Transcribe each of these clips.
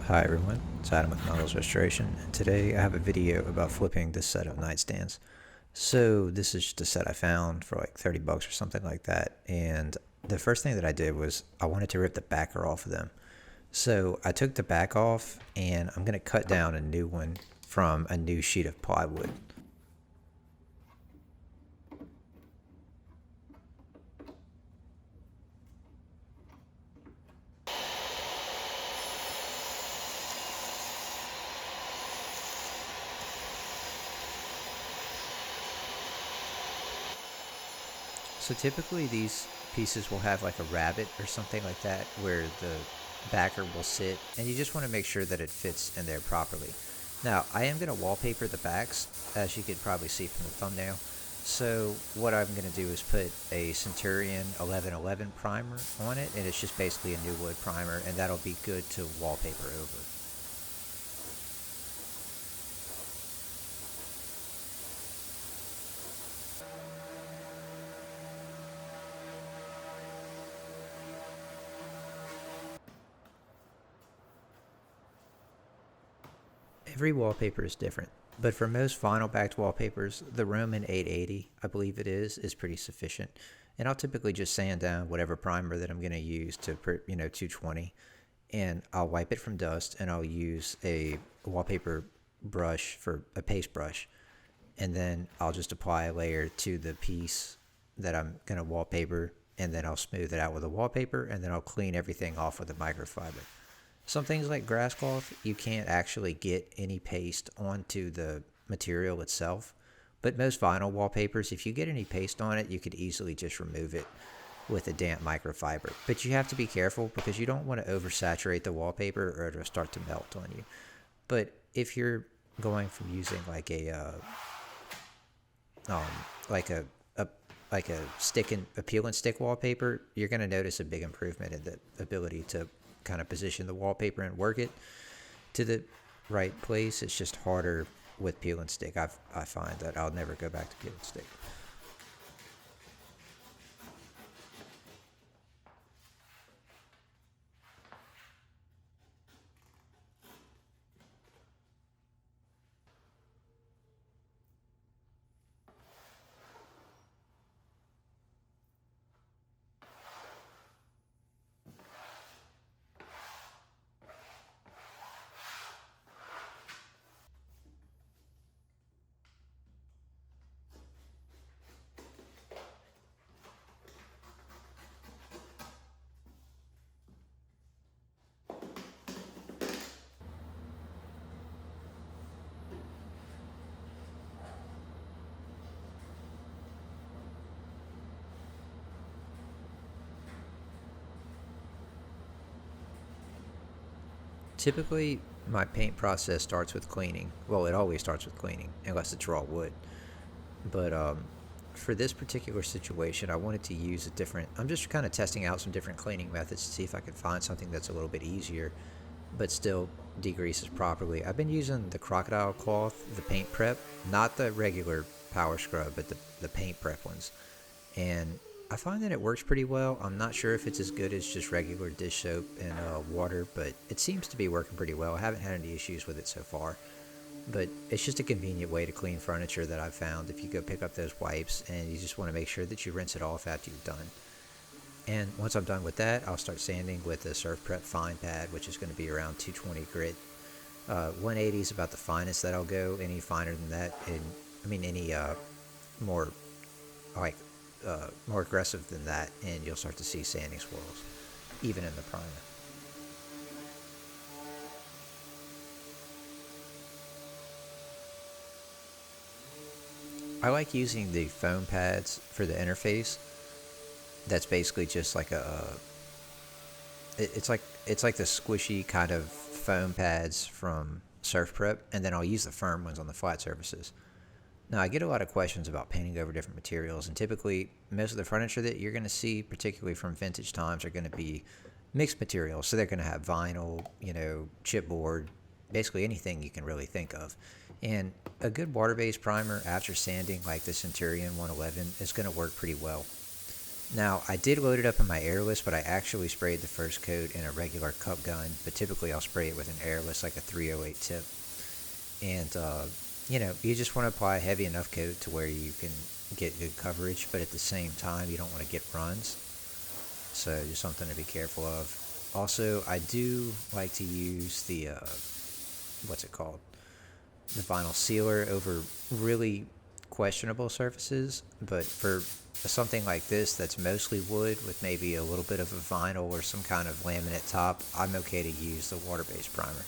Hi everyone, it's Adam with Models Restoration, and today I have a video about flipping this set of nightstands. So this is just a set I found for like 30 bucks or something like that, and the first thing that I did was I wanted to rip the backer off of them. So I took the back off and I'm going to cut down a new one from a new sheet of plywood. So typically these pieces will have like a rabbet or something like that where the backer will sit, and you just want to make sure that it fits in there properly. Now I am going to wallpaper the backs, as you could probably see from the thumbnail. So what I'm going to do is put a Centurion 1111 primer on it, and it's just basically a new wood primer, and that'll be good to wallpaper over. Every wallpaper is different, but for most vinyl backed wallpapers, the Roman 880, I believe it is pretty sufficient. And I'll typically just sand down whatever primer that I'm going to use to, 220, and I'll wipe it from dust, and I'll use a wallpaper brush for a paste brush, and then I'll just apply a layer to the piece that I'm going to wallpaper, and then I'll smooth it out with a wallpaper, and then I'll clean everything off with a microfiber. Some things like grass cloth, you can't actually get any paste onto the material itself. But most vinyl wallpapers, if you get any paste on it, you could easily just remove it with a damp microfiber. But you have to be careful because you don't want to oversaturate the wallpaper or it'll start to melt on you. But if you're going from using like a like a like a stick and a peel and stick wallpaper, you're going to notice a big improvement in the ability to kind of position the wallpaper and work it to the right place. It's just harder with peel and stick. I find that I'll never go back to peel and stick. Typically, my paint process starts with cleaning. Well, it always starts with cleaning, unless it's raw wood. But for this particular situation, I wanted to use a different. I'm just kind of testing out some different cleaning methods to see if I could find something that's a little bit easier, but still degreases properly. I've been using the crocodile cloth, the paint prep, not the regular power scrub, but the paint prep ones. And I find that it works pretty well. I'm not sure if it's as good as just regular dish soap and water, but it seems to be working pretty well. I haven't had any issues with it so far. But it's just a convenient way to clean furniture that I've found if you go pick up those wipes and you just want to make sure that you rinse it off after you've done. And once I'm done with that, I'll start sanding with the Surf Prep Fine Pad, which is going to be around 220 grit. 180 is about the finest that I'll go. Any finer than that, and I mean any more like more aggressive than that, and you'll start to see sanding swirls, even in the primer. I like using the foam pads for the interface. That's basically just like it's like the squishy kind of foam pads from Surf Prep, and then I'll use the firm ones on the flat surfaces. Now, I get a lot of questions about painting over different materials, and typically most of the furniture that you're going to see, particularly from vintage times, are going to be mixed materials. So they're going to have vinyl, chipboard, basically anything you can really think of. And a good water-based primer after sanding, like the Centurion 111, is going to work pretty well. Now, I did load it up in my airless, but I actually sprayed the first coat in a regular cup gun, but typically I'll spray it with an airless, like a 308 tip. And, you just want to apply a heavy enough coat to where you can get good coverage, but at the same time, you don't want to get runs. So just something to be careful of. Also, I do like to use the, what's it called? The vinyl sealer over really questionable surfaces, but for something like this that's mostly wood with maybe a little bit of a vinyl or some kind of laminate top, I'm okay to use the water-based primer.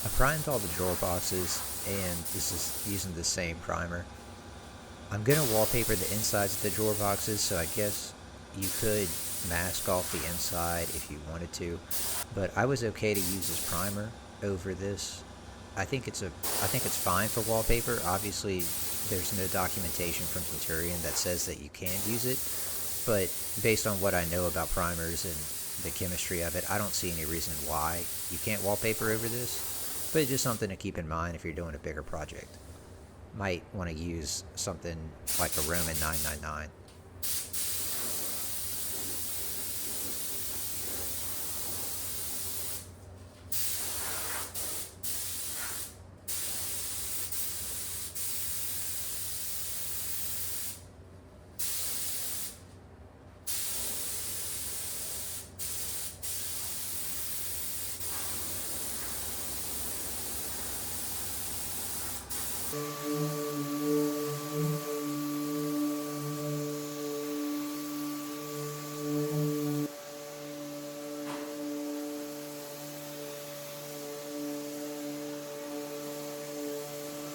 I primed all the drawer boxes, and this is using the same primer. I'm going to wallpaper the insides of the drawer boxes, so I guess you could mask off the inside if you wanted to, but I was okay to use this primer over this. I think it's fine for wallpaper. Obviously, there's no documentation from Centurion that says that you can't use it, but based on what I know about primers and the chemistry of it, I don't see any reason why you can't wallpaper over this. But it's just something to keep in mind if you're doing a bigger project. Might want to use something like a Roman 999.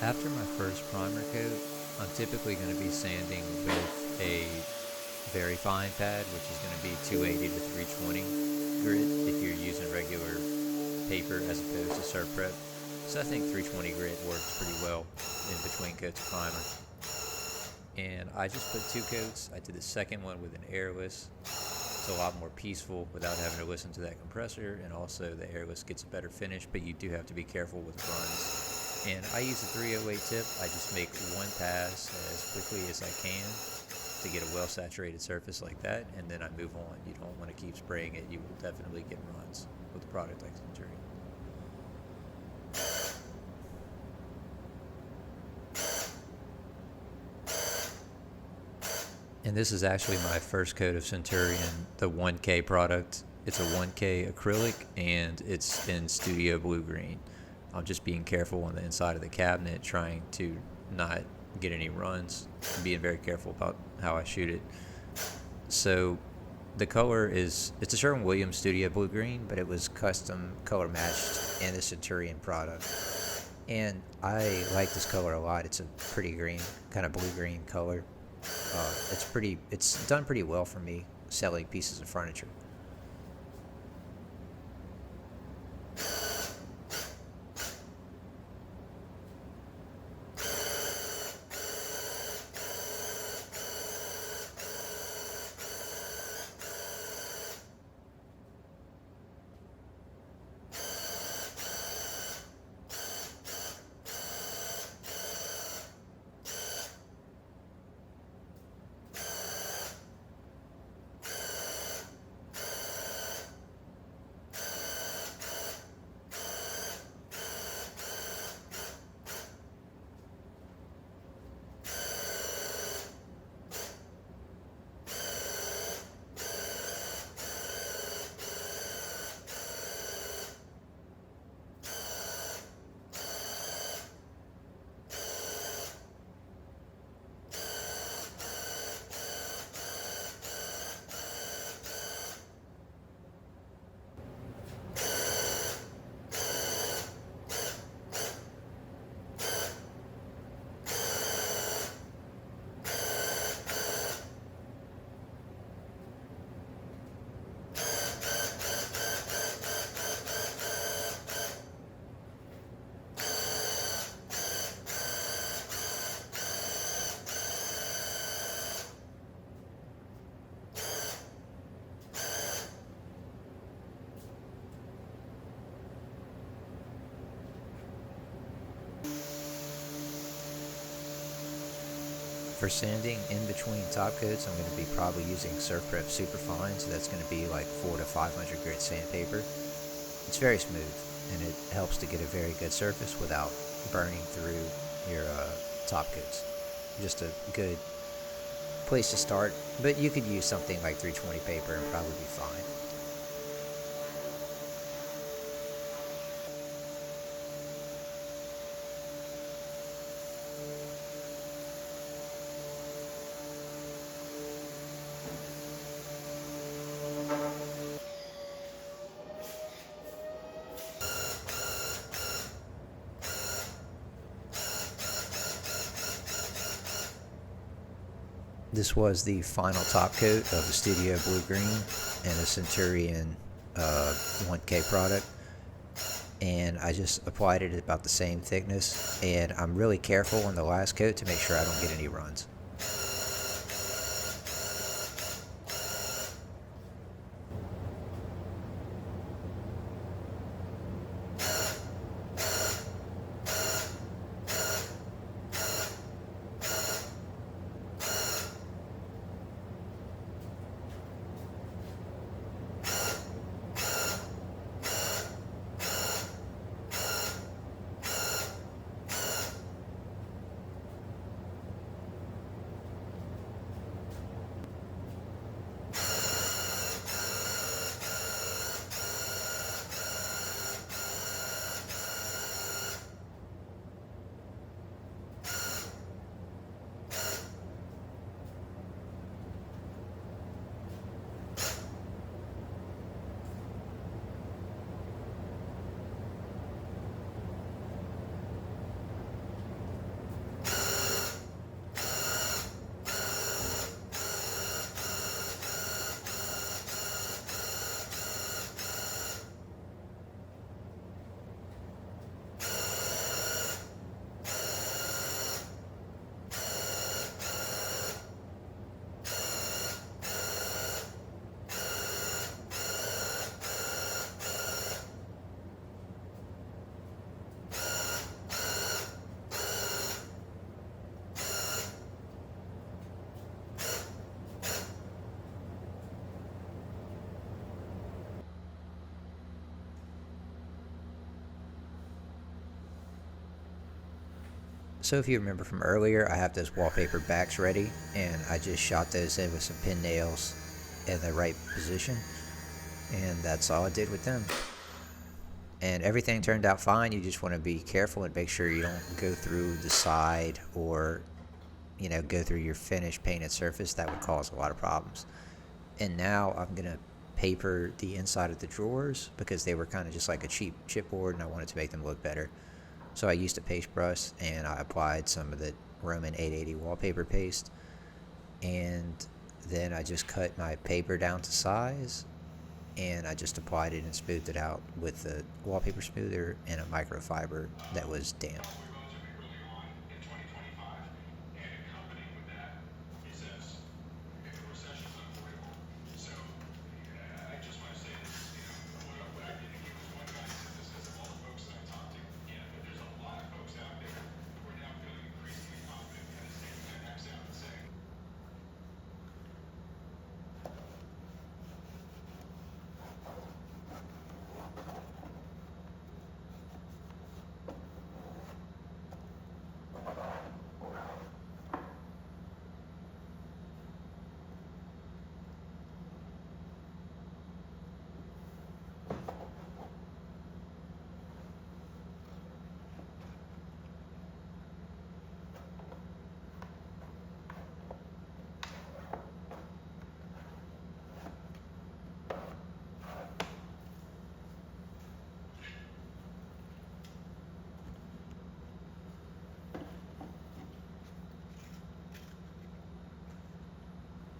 After my first primer coat, I'm typically going to be sanding with a very fine pad, which is going to be 280 to 320 grit if you're using regular paper as opposed to Surf Prep. So I think 320 grit works pretty well in between coats of primer. And I just put 2 coats. I did the second one with an airless. It's a lot more peaceful without having to listen to that compressor, and also the airless gets a better finish, but you do have to be careful with runs. And I use a 308 tip. I just make one pass as quickly as I can to get a well saturated surface like that, and then I move on. You don't want to keep spraying it. You will definitely get runs with a product like Centurion. And this is actually my first coat of Centurion, the 1K product. It's a 1K acrylic, and it's in Studio Blue Green. I'm just being careful on the inside of the cabinet, trying to not get any runs, and being very careful about how I shoot it. So the color it's a Sherwin-Williams Studio Blue Green, but it was custom color matched in the Centurion product. And I like this color a lot. It's a pretty green, kind of blue-green color. It's done pretty well for me selling pieces of furniture. For sanding in between top coats, I'm going to be probably using Surf Prep Superfine, so that's going to be like 400 to 500 grit sandpaper. It's very smooth, and it helps to get a very good surface without burning through your top coats. Just a good place to start, but you could use something like 320 paper and probably be fine. This was the final top coat of the Studio Blue Green and the Centurion 1K product. And I just applied it at about the same thickness. And I'm really careful on the last coat to make sure I don't get any runs. So if you remember from earlier, I have those wallpaper backs ready, and I just shot those in with some pin nails in the right position, and that's all I did with them. And everything turned out fine. You just want to be careful and make sure you don't go through the side or, go through your finished painted surface. That would cause a lot of problems. And now I'm going to paper the inside of the drawers because they were kind of just like a cheap chipboard, and I wanted to make them look better. So I used a paste brush, and I applied some of the Roman 880 wallpaper paste, and then I just cut my paper down to size, and I just applied it and smoothed it out with the wallpaper smoother and a microfiber that was damp.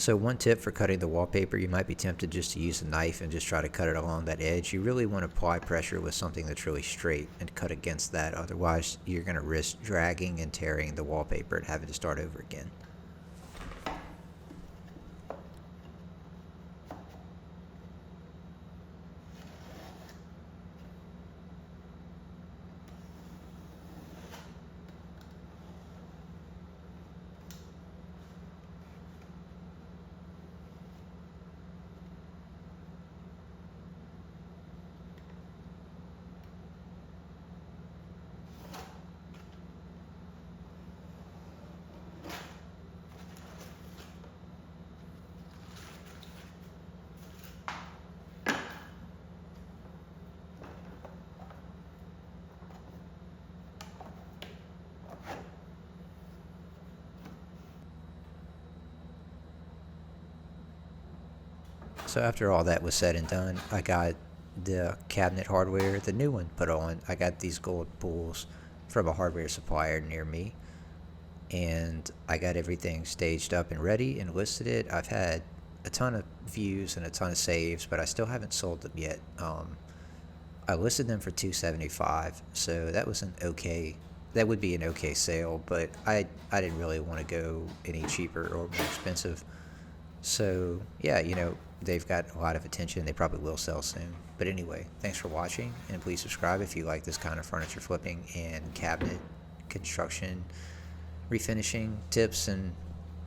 So one tip for cutting the wallpaper, you might be tempted just to use a knife and just try to cut it along that edge. You really want to apply pressure with something that's really straight and cut against that. Otherwise, you're going to risk dragging and tearing the wallpaper and having to start over again. So after all that was said and done, I got the cabinet hardware, the new one, put on. I got these gold pulls from a hardware supplier near me, and I got everything staged up and ready and listed it. I've had a ton of views and a ton of saves, but I still haven't sold them yet. I listed them for $275, so that was that would be an okay sale, but I didn't really want to go any cheaper or more expensive. So yeah, they've got a lot of attention. They probably will sell soon. But anyway, thanks for watching, and please subscribe if you like this kind of furniture flipping and cabinet construction, refinishing tips and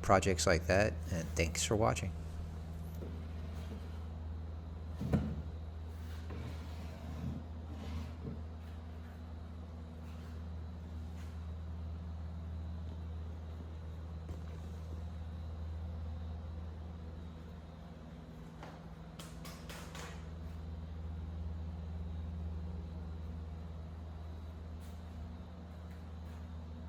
projects like that. And thanks for watching.